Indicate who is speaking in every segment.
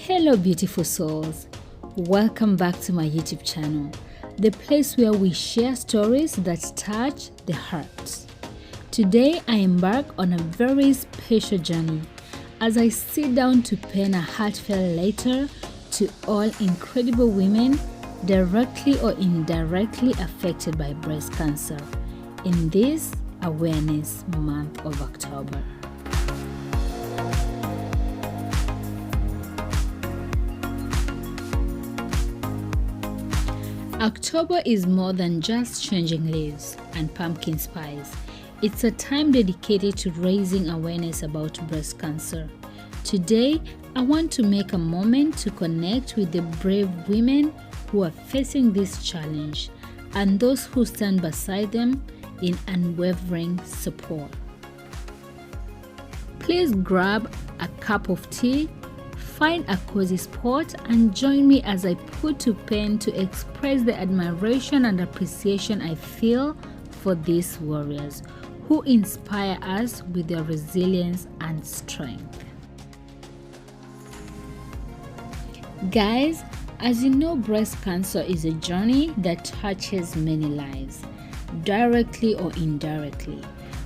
Speaker 1: Hello beautiful souls, welcome back to my YouTube channel, the place where we share stories that touch the heart. Today I embark on a very special journey as I sit down to pen a heartfelt letter to all incredible women directly or indirectly affected by breast cancer in this awareness month of October. October is more than just changing leaves and pumpkin spice. It's a time dedicated to raising awareness about breast cancer. Today, I want to make a moment to connect with the brave women who are facing this challenge and those who stand beside them in unwavering support. Please grab a cup of tea, find a cozy spot, and join me as I put to pen to express the admiration and appreciation I feel for these warriors who inspire us with their resilience and strength. Guys, as you know, breast cancer is a journey that touches many lives, directly or indirectly.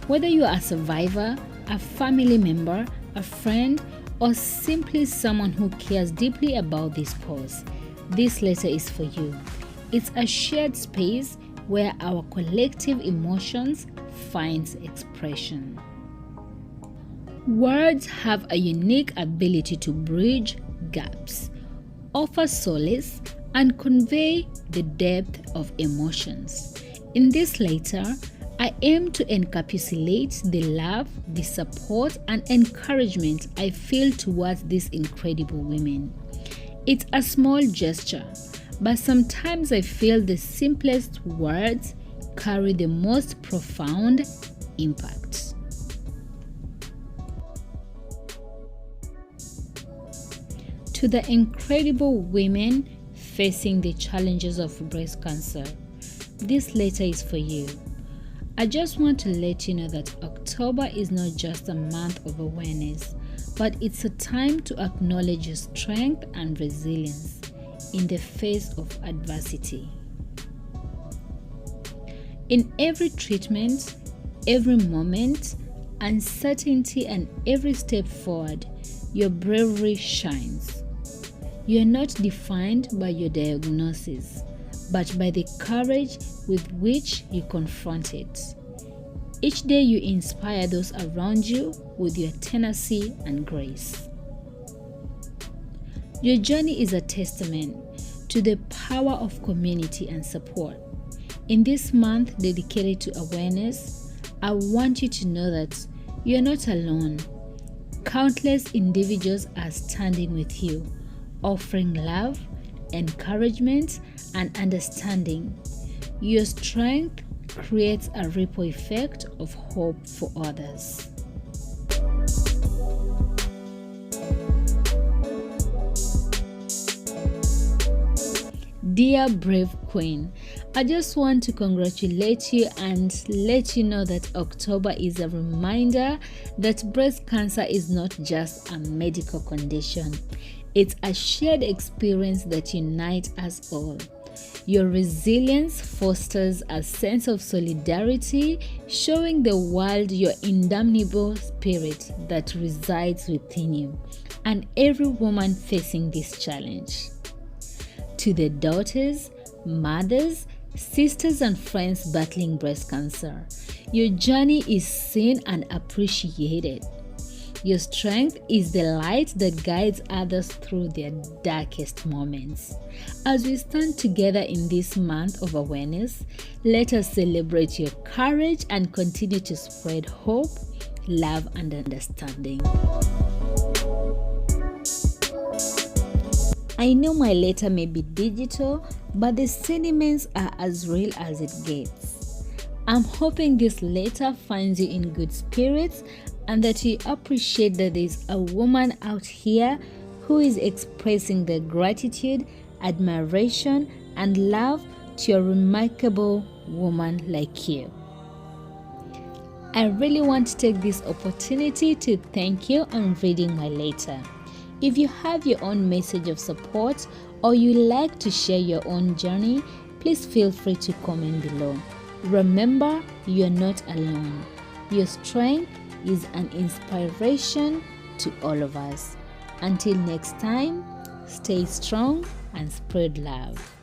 Speaker 1: Whether you are a survivor, a family member, a friend, or simply someone who cares deeply about this cause, this letter is for you. It's a shared space where our collective emotions finds expression. Words have a unique ability to bridge gaps, offer solace, and convey the depth of emotions. In this letter, I aim to encapsulate the love, the support, and encouragement I feel towards these incredible women. It's a small gesture, but sometimes I feel the simplest words carry the most profound impact. To the incredible women facing the challenges of breast cancer, this letter is for you. I just want to let you know that October is not just a month of awareness, but it's a time to acknowledge your strength and resilience in the face of adversity. In every treatment, every moment, uncertainty, and every step forward, your bravery shines. You are not defined by your diagnosis, but by the courage with which you confront it. Each day you inspire those around you with your tenacity and grace. Your journey is a testament to the power of community and support. In this month dedicated to awareness, I want you to know that you're not alone. Countless individuals are standing with you, offering love, encouragement, and understanding. Your strength creates a ripple effect of hope for others. Dear brave queen, I just want to congratulate you and let you know that October is a reminder that breast cancer is not just a medical condition. It's a shared experience that unites us all. Your resilience fosters a sense of solidarity, showing the world your indomitable spirit that resides within you and every woman facing this challenge. To the daughters, mothers, sisters, and friends battling breast cancer, your journey is seen and appreciated. Your strength is the light that guides others through their darkest moments. As we stand together in this month of awareness, let us celebrate your courage and continue to spread hope, love, and understanding. I know my letter may be digital, but the sentiments are as real as it gets. I'm hoping this letter finds you in good spirits and that you appreciate that there's a woman out here who is expressing their gratitude, admiration, and love to a remarkable woman like you. I really want to take this opportunity to thank you on reading my letter. If you have your own message of support or you like to share your own journey, please feel free to comment below. Remember, you are not alone. Your strength is an inspiration to all of us. Until next time, stay strong and spread love.